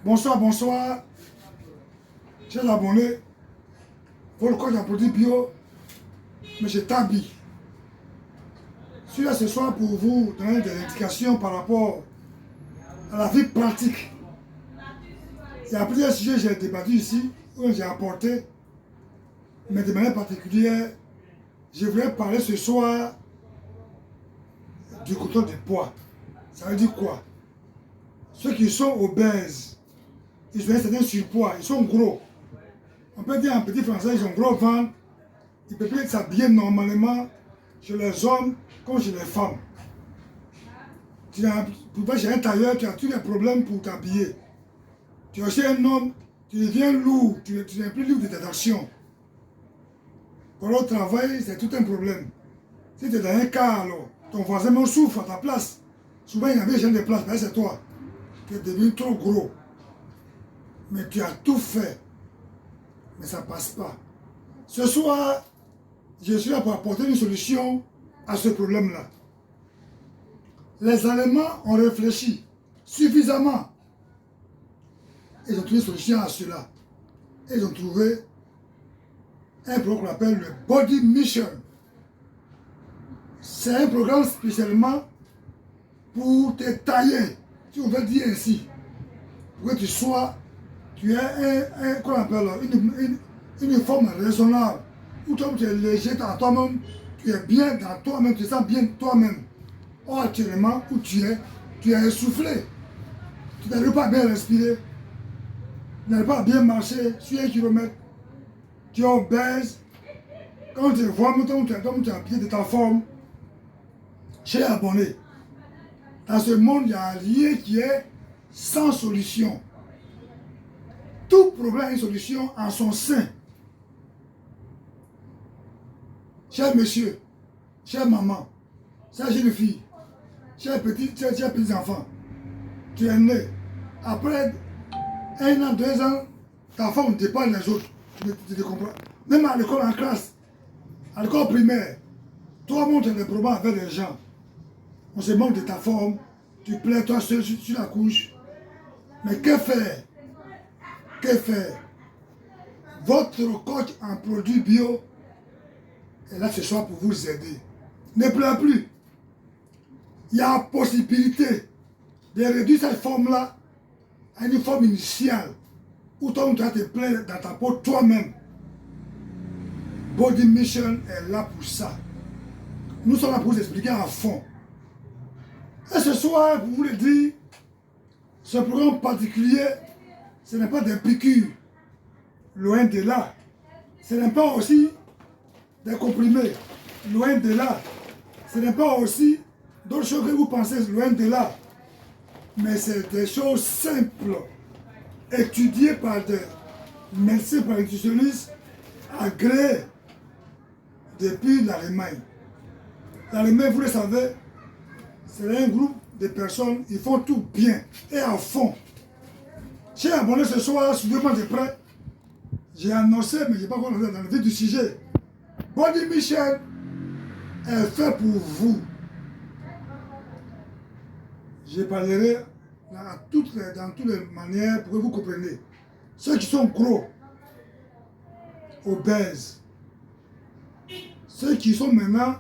Bonsoir, bonsoir, chers abonnés. Votre coach en produit bio, M. Tabi. Je suis là ce soir pour vous donner des indications par rapport à la vie pratique. Il y a plusieurs sujets que j'ai débattu ici, où j'ai apporté, mais de manière particulière, je voulais parler ce soir du contrôle du poids. Ça veut dire quoi? Ceux qui sont obèses, ils ont un certain surpoids, ils sont gros. On peut dire en petit français, ils ont gros ventre, ils peuvent s'habiller normalement chez les hommes comme chez les femmes. Tu vas chez un tailleur, tu as tous les problèmes pour t'habiller. Tu es chez un homme, tu deviens lourd, tu n'es plus libre de tes actions. Pour le travail, c'est tout un problème. Si tu es dans un cas, alors, ton voisin me souffre à ta place. Souvent, il y avait jamais de place, mais c'est toi. Tu es devenu trop gros. Mais tu as tout fait. Mais ça ne passe pas. Ce soir, je suis là pour apporter une solution à ce problème-là. Les Allemands ont réfléchi suffisamment. Ils ont trouvé une solution à cela. Ils ont trouvé un programme qu'on appelle le Body Mission. C'est un programme spécialement pour te tailler, si on veut dire ainsi. Pour que tu aies qu'on appelle une forme raisonnable, où toi, tu es léger dans toi-même, tu es bien dans toi-même, tu te sens bien toi-même. Or, actuellement, où tu es essoufflé. Tu n'arrives pas à bien respirer, tu n'arrives pas à bien marcher sur 1 kilomètre. Tu es obèse. Quand tu vois, tu as pied de ta forme, cher abonné, dans ce monde, il n'y a rien qui est sans solution. Tout problème a une solution en son sein. Cher monsieur, chère maman, chère jeune fille, chers petits enfants, tu es né. Après 1 an, 2 ans, ta forme dépasse les autres. Tu te comprends? Même à l'école en classe, à l'école primaire, toi montres les problèmes avec les gens. On se moque de ta forme, tu plais toi seul sur la couche. Mais que faire? Que faire? Votre coach en produits bio est là ce soir pour vous aider. Ne pleure plus. Il y a possibilité de réduire cette forme-là à une forme initiale où toi, tu vas te plaire dans ta peau toi-même. Body Mission est là pour ça. Nous sommes là pour vous expliquer à fond. Et ce soir, pour vous le dire, ce programme particulier, ce n'est pas des piqûres. Loin de là. Ce n'est pas aussi des comprimés. Loin de là. Ce n'est pas aussi d'autres choses que vous pensez. Loin de là. Mais c'est des choses simples. Étudiées par des médecins, par des nutritionnistes, agréés depuis l'Allemagne. L'Allemagne, vous le savez, c'est un groupe de personnes, ils font tout bien et à fond. J'ai abonné ce soir, suivez-moi de près. J'ai annoncé, mais je n'ai pas encore dans le vif du sujet. Body Mission est fait pour vous. Je parlerai dans toutes les manières pour que vous compreniez. Ceux qui sont gros, obèses, ceux qui sont maintenant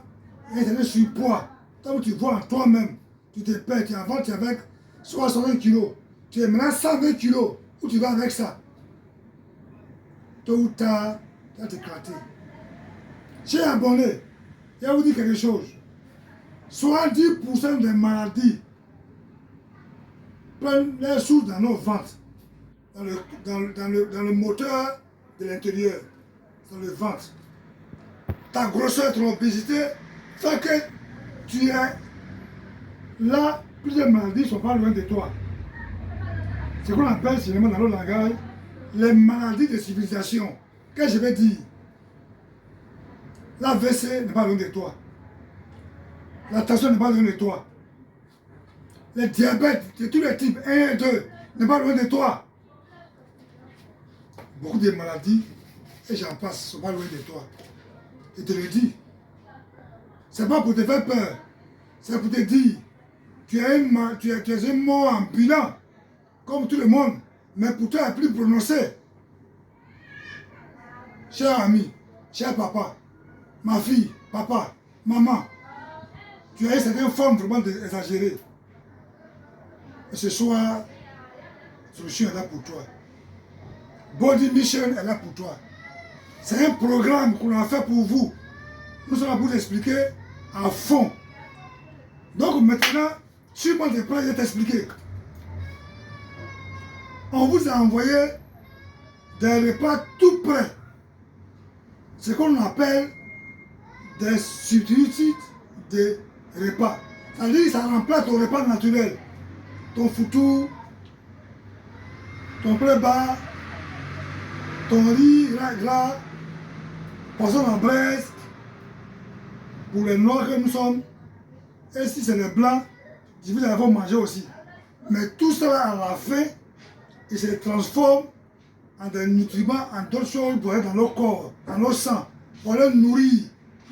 un surpoids, tant que tu vois en toi-même, tu te perds, avant tu es avec 60 kilos, tu es maintenant 120 kilos, où tu vas avec ça? Tôt ou tard, tu vas t'éclater. Chers abonnés, je vais vous dire quelque chose. 70% des maladies prennent leur source dans nos ventres, dans le moteur de l'intérieur, dans le ventre. Ta grosseur, ton obésité, fait que tu es là, plusieurs maladies ne sont pas loin de toi. C'est ce qu'on appelle, finalement, dans le langage, les maladies de civilisation. Qu'est-ce que je vais dire? L'AVC n'est pas loin de toi. La tension n'est pas loin de toi. Le diabète de tous les types 1 et 2 n'est pas loin de toi. Beaucoup de maladies, et j'en passe, ne sont pas loin de toi. Je te le dis. Ce n'est pas pour te faire peur. C'est pour te dire, tu es un mort ambulant, comme tout le monde. mais pourtant est plus prononcé. Cher ami, cher papa, ma fille, papa, maman, tu as eu certaines formes vraiment exagérées. Et ce soir, la solution est là pour toi. Body Mission est là pour toi. C'est un programme qu'on a fait pour vous. Nous sommes là pour vous expliquer à fond. Donc maintenant, sur moi, je vais t'expliquer. On vous a envoyé des repas tout prêts. Ce qu'on appelle des substituts de repas. C'est-à-dire que ça remplace ton repas naturel. Ton foutou, ton prébat, ton riz gras, poisson en braise, pour les noirs que nous sommes. Et si c'est les blancs, je vous allez manger aussi. Mais tout cela à la fin, il se transforme en des nutriments, en d'autres choses pour être dans nos corps, dans nos sangs, pour aller nourrir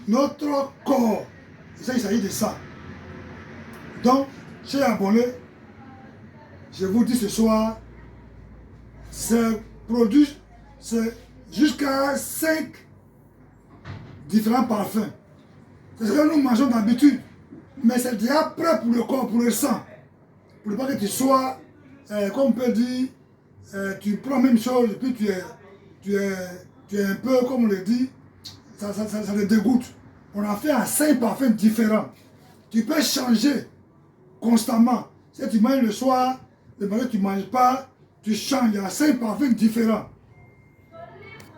notre corps. Et ça, il s'agit de ça. Donc, chers abonnés, je vous dis ce soir, ces produits, c'est jusqu'à 5 différents parfums. C'est ce que nous mangeons d'habitude, mais c'est déjà prêt pour le corps, pour le sang. Pour ne pas que tu sois, comme on peut dire, tu prends la même chose et puis tu es un peu, comme on le dit, ça te dégoûte. On a fait à 5 parfums différents. Tu peux changer constamment. Si tu manges le soir, le matin tu ne manges pas, tu changes. Il y a 5 parfums différents.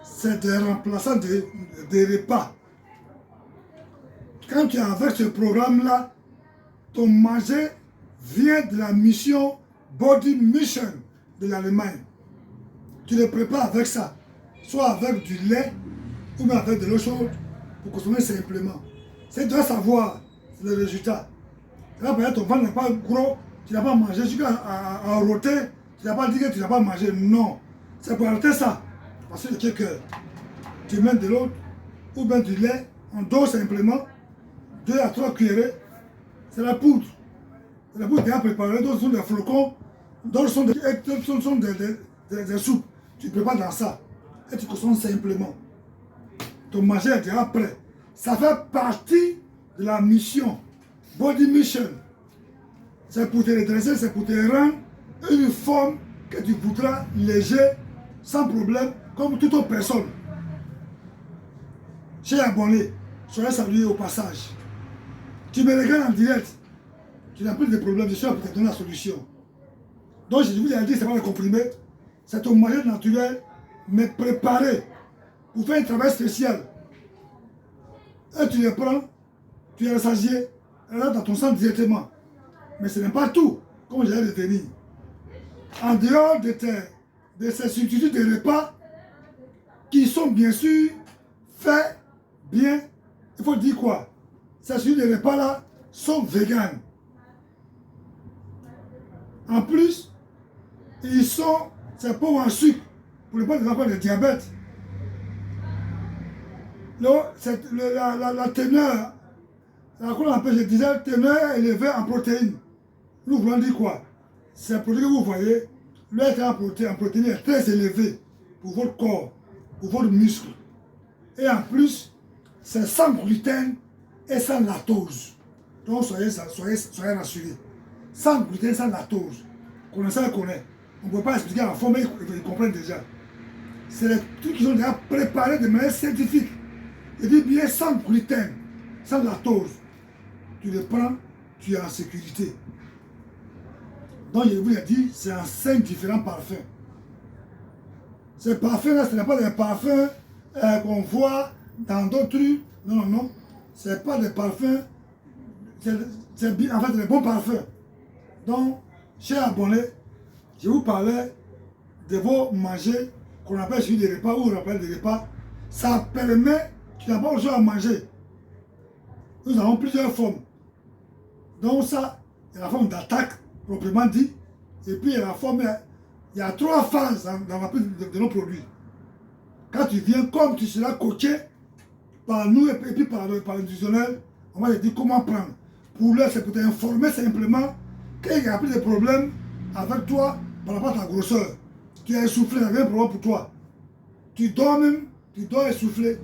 C'est des remplaçants des repas. Quand tu es avec ce programme-là, ton manger vient de la mission Body Mission de l'Allemagne. Tu le prépares avec ça, soit avec du lait ou même avec de l'eau chaude pour consommer simplement. C'est tu dois savoir le résultat. Là, par exemple, ton ventre n'est pas gros, tu n'as pas mangé, tu as roté, tu n'as pas dit que tu n'as pas mangé. Non, c'est pour arrêter ça. Parce que quelques tu mets de l'eau ou bien du lait, on dose simplement, 2 à 3 cuillerées, c'est la poudre. C'est la poudre déjà préparée, d'autres sont des flocons, d'autres sont des soupes. Tu prépares dans ça et tu consommes simplement. Ton manger est déjà prêt. Ça fait partie de la mission, Body Mission. C'est pour te redresser, c'est pour te rendre une forme que tu voudras léger, sans problème, comme toute autre personne. Chers abonnés, soyez salués au passage. Tu me regardes en direct, tu n'as plus de problème, je suis là pour te donner la solution. Donc je vous ai dit, ce n'est pas le comprimé, c'est ton manger naturel, mais préparé pour faire un travail spécial. Et tu le prends, tu es rassasié, elle rentre dans ton sang directement. Mais ce n'est pas tout, comme j'allais le tenir. En dehors de ces substituts de repas, qui sont bien sûr faits bien, il faut dire quoi? Ces substituts de repas là sont véganes. En plus, c'est pauvre en sucre, pour ne pas avoir de diabète. La teneur, je disais, teneur élevée en protéines. Nous voulons dire quoi? C'est un produit que vous voyez, leur en protéines est très élevé pour votre corps, pour votre muscle. Et en plus, c'est sans gluten et sans lactose. Donc soyez rassurés. Sans gluten, sans lactose. Connaissant connaît. On ne peut pas expliquer en forme, mais ils comprennent déjà. C'est des trucs qui sont déjà préparés de manière scientifique. Et dit bien sans gluten, sans lactose. Tu le prends, tu es en sécurité. Donc je vous ai dit, c'est en 5 différents parfums. Ces parfums-là, ce n'est pas des parfums qu'on voit dans d'autres trucs. Non, non, non. Ce n'est pas des parfums. C'est en fait des bons parfums. Donc, chers abonnés, je vous parlais de vos manger qu'on appelle celui des repas ou on appelle des repas. Ça permet, tu n'as pas besoin à manger. Nous avons plusieurs formes. Donc ça, il y a la forme d'attaque, proprement dit. Et puis il y a la forme, il y a 3 phases dans la prise de nos produits. Quand tu viens, comme tu seras coaché par nous et puis par l'institutionnel, on va te dire comment prendre. Pour l'heure, c'est pour t'informer simplement qu'il n'y a plus de problème avec toi par rapport à ta grosseur. tu es essoufflé, ça vient pour toi. Tu dors même, tu dors essoufflé.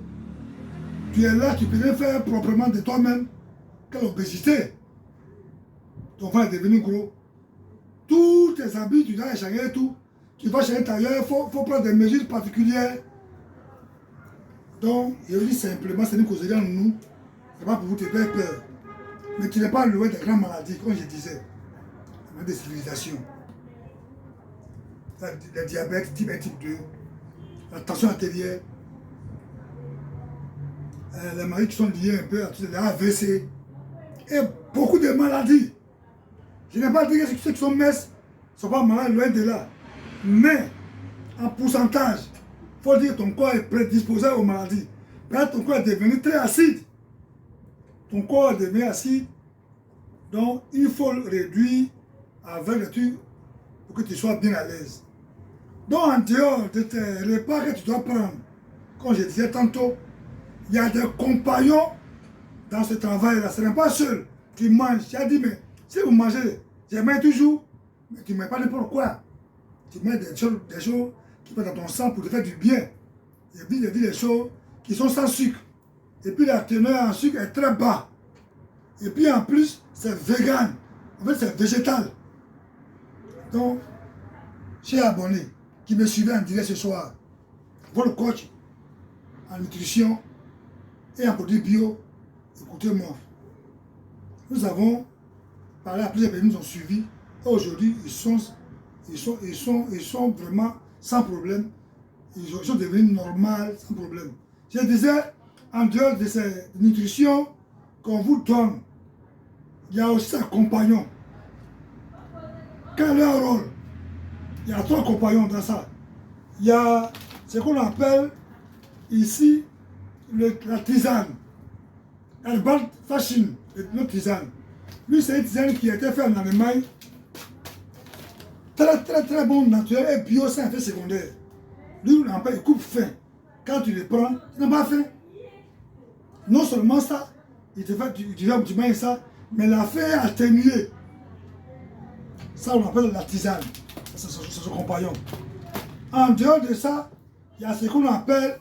Tu es là, tu peux rien faire proprement de toi-même. Quelle obésité. Ton ventre est devenu gros. Tous tes habits, tu dois les changer et tout. Tu vas changer tailleur, il faut prendre des mesures particulières. Donc, je dis simplement, c'est une causerie en nous. Ce n'est pas pour vous te faire peur. Mais tu n'es pas loin des grandes maladies, comme je disais. Des civilisations. Le diabète type 1, type 2, la tension artérielle, les maladies qui sont liées un peu à tout AVC, et beaucoup de maladies. Je n'ai pas dit que ceux qui sont minces ne sont pas malades, loin de là. Mais, en pourcentage, il faut dire que ton corps est prédisposé aux maladies. Peut-être ton corps est devenu très acide. Ton corps devient acide. Donc, il faut le réduire avec le truc pour que tu sois bien à l'aise. Donc, en dehors de tes repas que tu dois prendre, comme je disais tantôt, il y a des compagnons dans ce travail-là. Ce n'est pas seul qui mange. J'ai dit, mais si vous mangez, je mets toujours, mais tu ne mets pas n'importe quoi. Tu mets des choses qui vont dans ton sang pour te faire du bien. Et puis, il dit des choses qui sont sans sucre. Et puis, la teneur en sucre est très bas. Et puis, en plus, c'est vegan. En fait, c'est végétal. Donc, chers abonnés qui me suivez en direct ce soir, votre coach en nutrition et en produits bio, écoutez-moi. Nous avons parlé à plusieurs personnes qui nous ont suivis. Aujourd'hui, ils sont vraiment sans problème. Ils sont devenus normaux sans problème. Je disais, en dehors de ces nutritions qu'on vous donne, il y a aussi un compagnon. Quel est leur rôle? Il y a 3 compagnons dans ça. Il y a ce qu'on appelle ici la tisane. Herbal Fashion, notre tisane. Lui, c'est une tisane qui a été faite en Allemagne. Très bon, naturel et bio, c'est un fait secondaire. Lui, il coupe faim. Quand tu le prends, tu n'as pas faim. Non seulement ça, il te fait du manges ça, mais la faim est atténuée. Ça, on appelle la tisane. C'est son compagnon. En dehors de ça, il y a ce qu'on appelle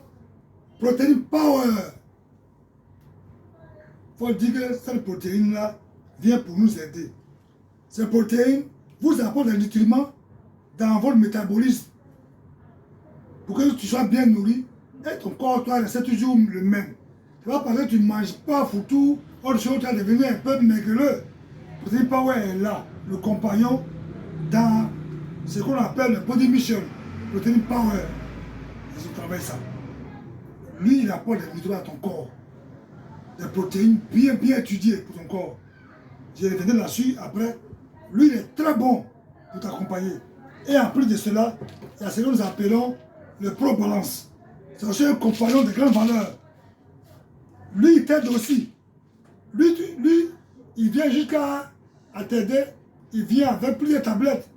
protéine power. Il faut dire que cette protéine-là vient pour nous aider. Cette protéine vous apporte des nutriments dans votre métabolisme. Pour que tu sois bien nourri et ton corps, toi, reste toujours le même. Tu vois, parce que tu ne manges pas foutu, autre chose, tu vas devenir un peu maigreleux. Protéine power est là, le compagnon dans ce qu'on appelle le body mission, protéine power. Ils ont travaillé ça. Lui, il apporte des nutriments à ton corps. Des protéines bien étudiées pour ton corps. Je reviendrai là-dessus après. Lui, il est très bon pour t'accompagner. Et en plus de cela, il y a ce que nous appelons le Pro Balance. C'est aussi un compagnon de grande valeur. Lui, il t'aide aussi. Lui, il vient jusqu'à t'aider. Il vient avec plusieurs tablettes.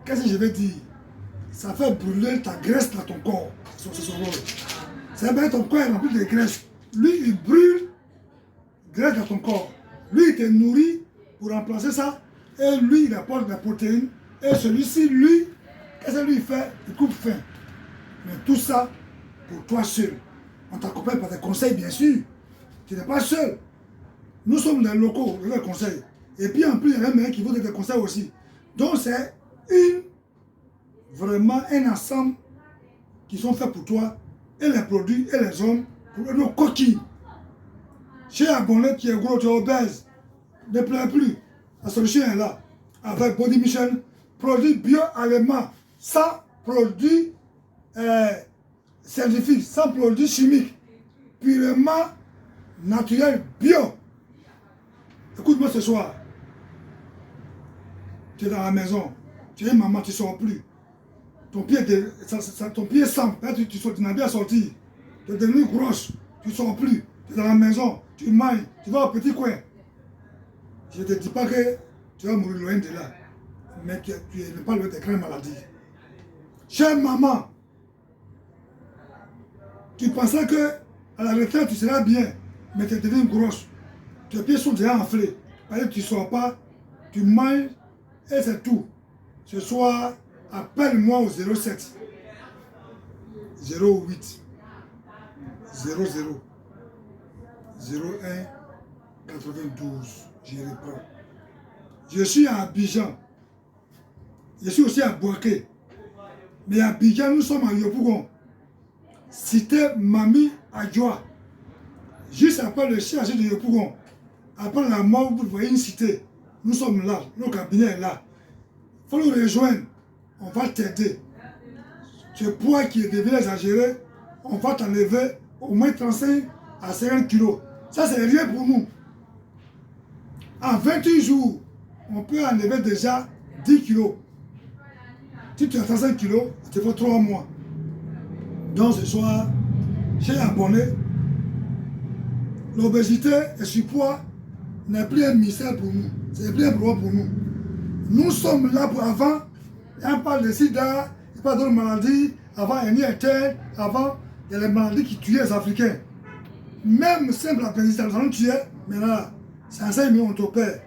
Qu'est-ce que je vais dire? Ça fait brûler ta graisse dans ton corps. C'est son rôle. C'est bien ton corps est rempli de graisse. Lui, il brûle graisse dans ton corps. Lui, il te nourrit pour remplacer ça. Et lui, il apporte de la protéine. Et celui-ci, lui, qu'est-ce que lui fait? Il coupe faim. Mais tout ça, pour toi seul. On t'accompagne par des conseils, bien sûr. Tu n'es pas seul. Nous sommes des locaux, des conseils. Et puis en plus, il y a même qui vont des conseils aussi. Donc c'est vraiment un ensemble qui sont faits pour toi, et les produits, et les hommes, pour nos coquilles. Chez abonné qui est gros, tu es obèse, ne pleure plus. La solution est là. Avec Body Mission, produits bio-allemands, sans produits scientifiques, sans produits chimiques, purement naturel, bio. Écoute-moi ce soir. Tu es dans la maison, tu es maman, tu ne sors plus. Ton pied sent, tu n'as bien sorti. Tu es devenu grosse, tu ne sors plus. Tu es dans la maison, tu manges, tu vas au petit coin. Je ne te dis pas que tu vas mourir loin de là, mais tu n'es pas loin des grandes maladies. Chère maman, tu pensais que à la retraite tu seras bien, mais tu es devenue grosse. Tes pieds sont déjà enflés. Parce que tu ne sors pas, tu manges et c'est tout. Ce soir, appelle-moi au 07 08 00 01 92. Je reprends. Je suis à Abidjan. Je suis aussi à Boaké. Mais à Abidjan, nous sommes à Yopougon. Cité Mami Adjoa. Juste après le chargé de Yopougon. Après la mort, vous voyez une cité. Nous sommes là. Le cabinet est là. Il faut nous rejoindre. On va t'aider. Ce poids qui est devenu exagéré, on va t'enlever au moins 35 à 50 kilos. Ça, c'est rien pour nous. En 28 jours, on peut enlever déjà 10 kilos. Si tu as 35 kilos, il te faut 3 mois. Donc ce soir, j'ai abonné. L'obésité et le surpoids n'est plus un mystère pour nous. C'est plus un problème pour nous. Nous sommes là pour avant. Il n'y a pas de sida, il n'y a pas d'autres maladies. Avant, il y a une avant, il y a les maladies qui tuaient les Africains. Même simple appendicite, nous allons tuer. Mais là, c'est un 5 millions on t'opère.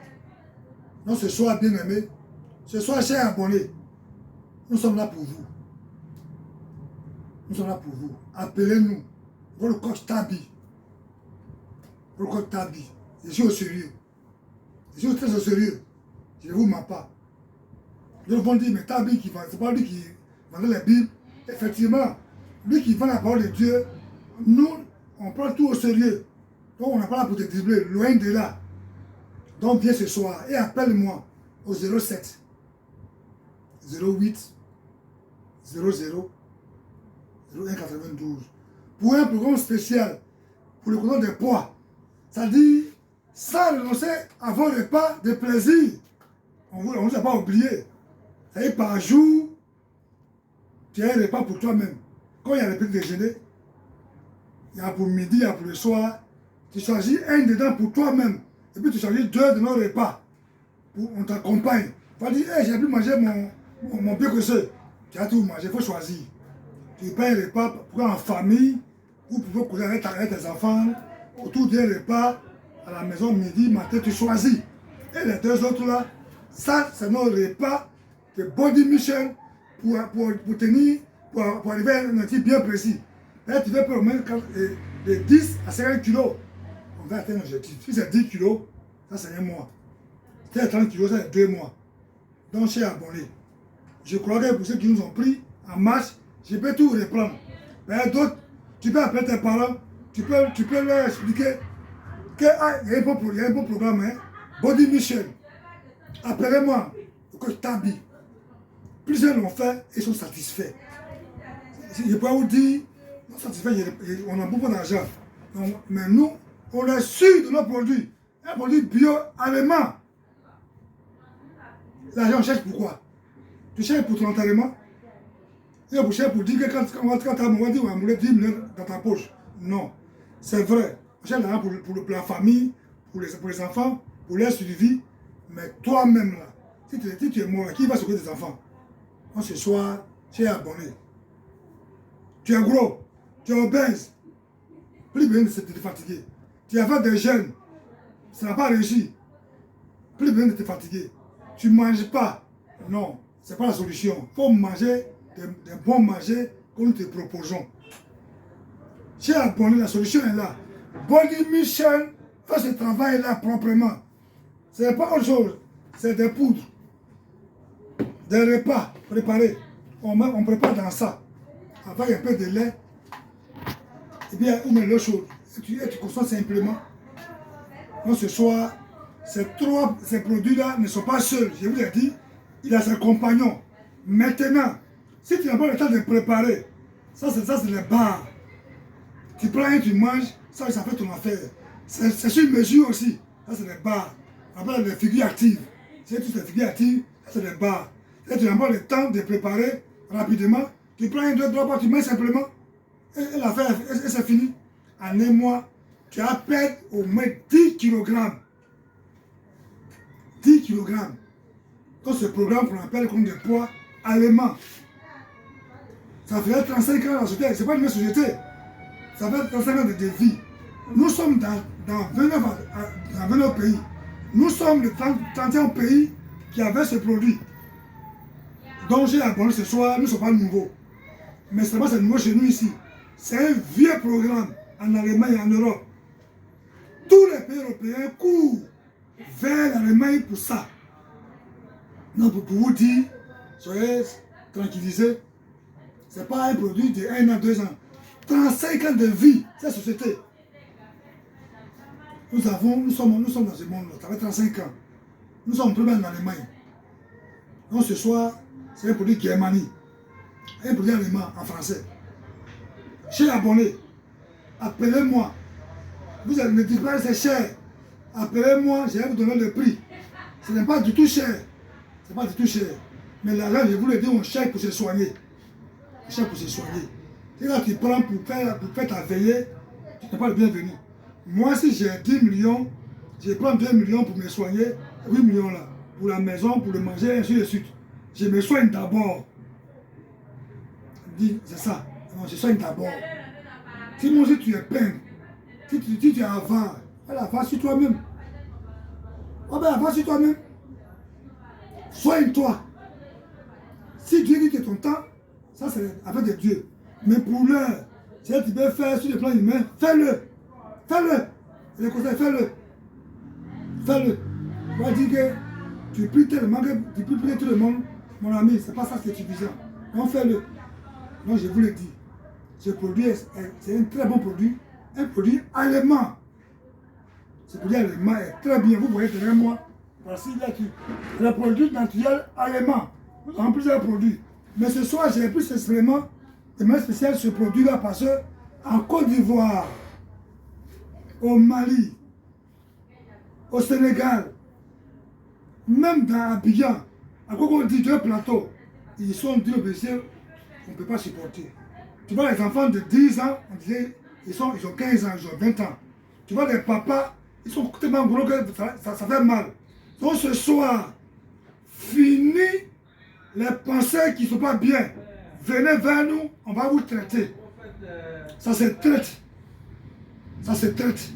Donc ce soir, bien aimé, ce soir, chers abonnés, nous sommes là pour vous. Nous sommes là pour vous. Appelez-nous. Votre coach Tabi. Votre coach Tabi. Je suis au sérieux. Je suis très au sérieux. Je ne vous mens pas. Les gens vont dire, mais Tabi, c'est pas lui qui vendait la Bible. Effectivement, lui qui vend la parole de Dieu, nous, on prend tout au sérieux. Donc on n'a pas là pour te dribbler, loin de là. Donc viens ce soir et appelle-moi au 07 08 00 01 92 pour un programme spécial pour le contrôle des poids. C'est-à-dire, sans renoncer à vos repas de plaisir. On ne vous a pas oublié. C'est-à-dire, par jour, tu as un repas pour toi-même. Quand il y a le petit déjeuner, il y a pour midi, il y a pour le soir, tu choisis un dedans pour toi-même. Et puis tu choisis 2 de nos repas. On t'accompagne. Tu vas dire, hey, j'ai pu manger mon peu que c'est. Tu as tout mangé, il faut choisir. Tu payes un repas pour en famille, ou pour courir avec tes enfants, autour d'un repas, à la maison, midi, matin, tu choisis. Et les 2 autres là, ça, c'est nos repas de Body Mission pour tenir, pour arriver à un type bien précis. Là, tu veux au moins de 10 à 50 kilos. On va atteindre l'objectif. Si c'est 10 kilos, ça c'est un mois. Si c'est 30 kilos, ça c'est 2 mois. Donc, chers abonnés, je crois que pour ceux qui nous ont pris en marche, je peux tout reprendre. Mais d'autres, tu peux appeler tes parents, tu peux leur expliquer qu'il y a un bon programme, hein? Body Mission. Appelez-moi, le coach Tabi. Plusieurs l'ont fait et sont satisfaits. Je peux vous dire, non satisfaits, on a beaucoup d'argent. Mais nous, on est sûr de nos produits. Un produit bio allemand. L'argent, on cherche pourquoi? Tu cherches pour ton enterrement? Et tu cherches pour dire que quand tu as mourir, on va mourir 10 millions dans ta poche. Non, c'est vrai. On cherche l'argent pour la famille, pour les enfants, pour leur suivi. Mais toi-même, là, si tu es mort, qui va s'occuper des enfants? Donc ce soir, tu es abonné. Tu es gros, tu es obèse. Plus besoin de te fatiguer. Tu as fait des jeunes, ça n'a pas réussi. Plus besoin de te fatiguer. Tu ne manges pas. Non, ce n'est pas la solution. Il faut manger des bons manger que nous te proposons. Tu es abonné, la solution est là. Body Mission fait ce travail-là proprement. Ce n'est pas autre chose, c'est des poudres, des repas préparés. On prépare dans ça, avec un peu de lait, et bien on met l'eau chaude. Et tu consommes simplement. Donc ce soir, ces produits-là ne sont pas seuls. Je vous l'ai dit, il a ses compagnons. Maintenant, si tu n'as pas le temps de préparer, ça c'est les barres. Tu prends et tu manges, ça fait ton affaire. C'est sur mesure aussi. Ça c'est les barres. On appelle les figures actives. C'est toutes les figures actives, ça c'est les barres. Et tu n'as pas le temps de préparer rapidement. Tu prends 1, 2, 3, tu mets simplement. Et l'affaire, c'est fini. En un mois, tu as perdu au moins 10 kg. 10 kg. Donc ce programme qu'on appelle comme des poids allemands. Ça fait 35 ans dans la société. Ce n'est pas une même société. Ça fait 35 ans de vie. Nous sommes dans 29 pays. Nous sommes le 31 pays qui avait ce produit. Donc j'ai abonné ce soir, nous ne sommes pas nouveaux. Mais seulement c'est nouveau chez nous ici. C'est un vieux programme en Allemagne et en Europe. Tous les pays européens courent vers l'Allemagne pour ça. Donc pour vous dire, soyez tranquillisés, ce n'est pas un produit de 1 an, 2 ans. 35 ans de vie, cette société. Nous sommes dans ce monde-là, ça fait 35 ans. Nous sommes plus en Allemagne. Donc ce soir, c'est un produit Germanie. Un produit allemand en français. Chers abonnés, appelez-moi. Vous ne dites pas que c'est cher. Appelez-moi, je vais vous donner le prix. Ce n'est pas du tout cher. Ce n'est pas du tout cher. Mais l'argent, je vous le dis, on cherche pour se soigner. On cherche pour se soigner. C'est là que tu prends pour faire ta veillée, tu n'es pas le bienvenu. Moi, si j'ai 10 millions, je prends 2 millions pour me soigner, 8 millions là, pour la maison, pour le manger, et ainsi de suite. Je me soigne d'abord. C'est ça. Non, je soigne d'abord. Si moi, si tu es peine, si tu es avare, avare sur toi-même. Oh ben, avare sur toi-même. Soigne-toi. Si Dieu dit que ton temps, ça c'est avec de Dieu. Mais pour l'heure, si tu peux faire sur le plan humain, fais-le. Fais-le. Le conseil, fais-le. Fais-le. On va dire que tu pries tellement que tu peux prier tout le monde. Mon ami, c'est pas ça qui est suffisant. Donc fais-le. Donc je vous le dis. Ce produit, c'est un très bon produit. Un produit allemand. Ce produit allemand est très bien. Vous voyez derrière moi. Voici là-dessus. Le produit naturel allemand. Nous avons plusieurs produits. Mais ce soir, j'ai pris spécialement de manière spéciale ce produit-là parce que en Côte d'Ivoire, au Mali, au Sénégal, même dans Abidjan, à quoi on dit deux plateaux, ils sont dit obéissants qu'on ne peut pas supporter. Tu vois les enfants de 10 ans, on disait, ils ont 15 ans, ils ont 20 ans. Tu vois les papas, ils sont tellement gros que ça fait mal. Donc ce soir, fini les pensées qui ne sont pas bien. Venez vers nous, on va vous traiter. Ça se traite. Ça se traite.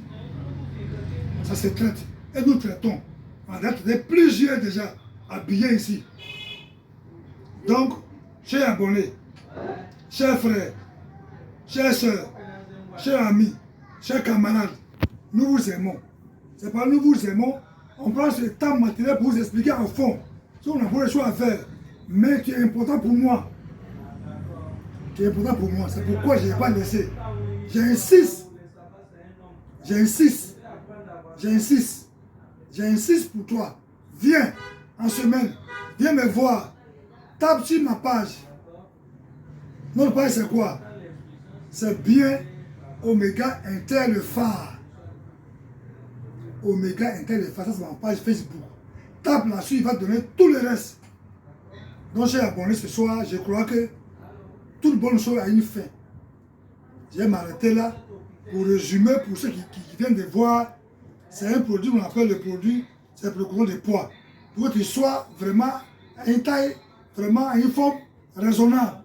Ça se traite. Et nous traitons. On a traité plusieurs déjà habillés ici. Donc, chers abonnés, chers frères, chers soeurs, chers amis, chers camarades, nous vous aimons. C'est pas nous vous aimons, on prend ce temps matériel pour vous expliquer en fond. Si on n'a pas le choix à faire, mais qui est important pour moi. Qui est important pour moi, c'est pourquoi je n'ai pas laissé. J'insiste. J'insiste. J'insiste. J'insiste pour toi. Viens en semaine. Viens me voir. Tape sur ma page. Notre page c'est quoi? C'est bien Omega Inter le phare. Omega Inter le phare, ça c'est ma page Facebook. Tape là-dessus, il va te donner tout le reste. Donc j'ai abonné ce soir, je crois que toute bonne chose a une fin. Je vais m'arrêter là pour résumer pour ceux qui viennent de voir. C'est un produit, on appelle le produit, c'est le contrôle de poids. Pour que tu sois vraiment à une taille, vraiment à une forme raisonnable.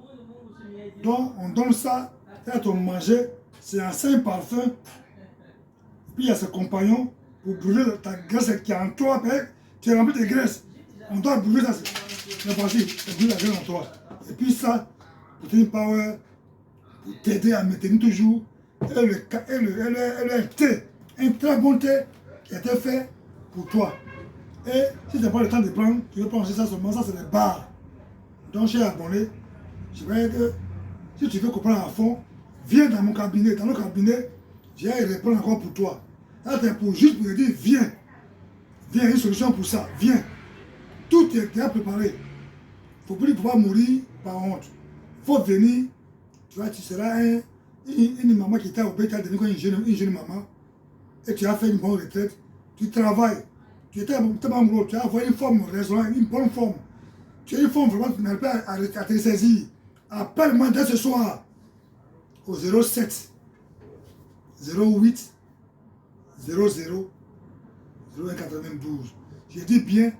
Donc on donne ça à ton manger, c'est un sain parfum. Puis il y a ce compagnon pour brûler ta graisse qui est en toi. Tu es rempli de graisse. On doit brûler ça. C'est parti, c'est brûler la graisse en toi. Et puis ça, pour tenir power, pour t'aider à maintenir toujours. Et le thé, un très bon thé qui a été fait pour toi. Et si tu n'as pas le temps de prendre, tu veux prendre ça seulement, ça c'est les barres. Donc, cher abonné, je vais que si tu veux comprendre à fond, viens dans mon cabinet. Dans le cabinet, je vais répondre encore pour toi. Là, c'est pour juste pour te dire, viens. Viens, une solution pour ça, viens. Tout est déjà préparé. Il ne faut pas mourir par honte. Il faut venir. Tu vois, tu seras une maman qui était au bétail, tu as devenu une jeune maman. Et tu as fait une bonne retraite. Tu travailles. Tu étais tellement gros. Tu as envoyé une forme raisonnable, une bonne forme. Tu as une forme vraiment qui n'arrive pas à te saisir. Appelle-moi dès ce soir au 07 08 00 0192. Je dis bien,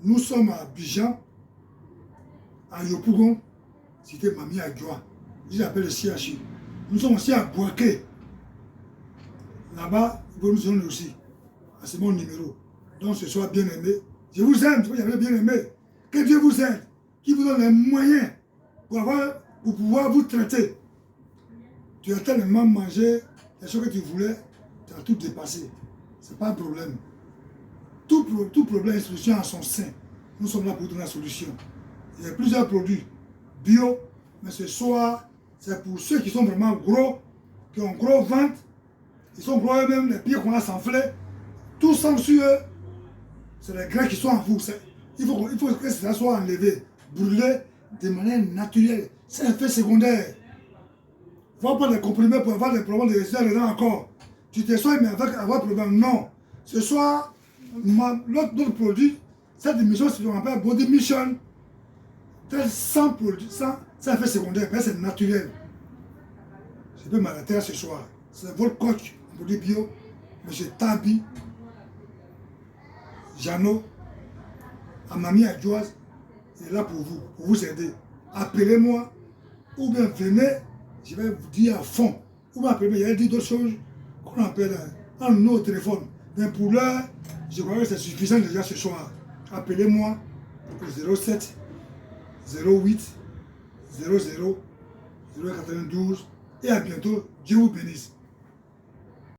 nous sommes à Abidjan, à Yopougon, cité Mami Adjoa. J'appelle le CHU. Nous sommes aussi à Boaké. Là-bas, vous nous donner aussi. C'est mon numéro. Donc ce soir, bien aimé. Je vous aime, vous avez bien aimé. Que Dieu vous aide. qui vous donne les moyens pour pouvoir vous traiter. Tu as tellement mangé les choses que tu voulais, tu as tout dépassé. Ce n'est pas un problème. Tout problème a une solution en son sein. Nous sommes là pour donner la solution. Il y a plusieurs produits bio, mais ce soir, c'est pour ceux qui sont vraiment gros, qui ont gros ventre, ils sont gros eux-mêmes, les pieds commencent à s'enfler, tout semble sur eux. C'est les grains qui sont en vous. Il faut que ça soit enlevé, brûlé de manière naturelle. C'est un effet secondaire. Il ne faut pas des comprimés pour avoir des problèmes de résultats encore. Tu te soignes, mais avec avoir des problèmes. Non. Ce soir, l'autre produit, cette émission, c'est ce qu'on appelle Body Mission. Sans produit, c'est un effet secondaire, mais c'est naturel. Je peux m'arrêter ce soir. C'est votre coach, produit bio, M. Tabi, Jeannot, Amami Adjoaz, il est là pour vous aider. Appelez-moi, ou bien venez, je vais vous dire à fond. Ou bien appelez-moi, il y a dit d'autres choses qu'on appelle un numéro de téléphone. Mais pour l'heure, je crois que c'est suffisant déjà ce soir. Appelez-moi au 07 08 00 092 et à bientôt. Dieu vous bénisse.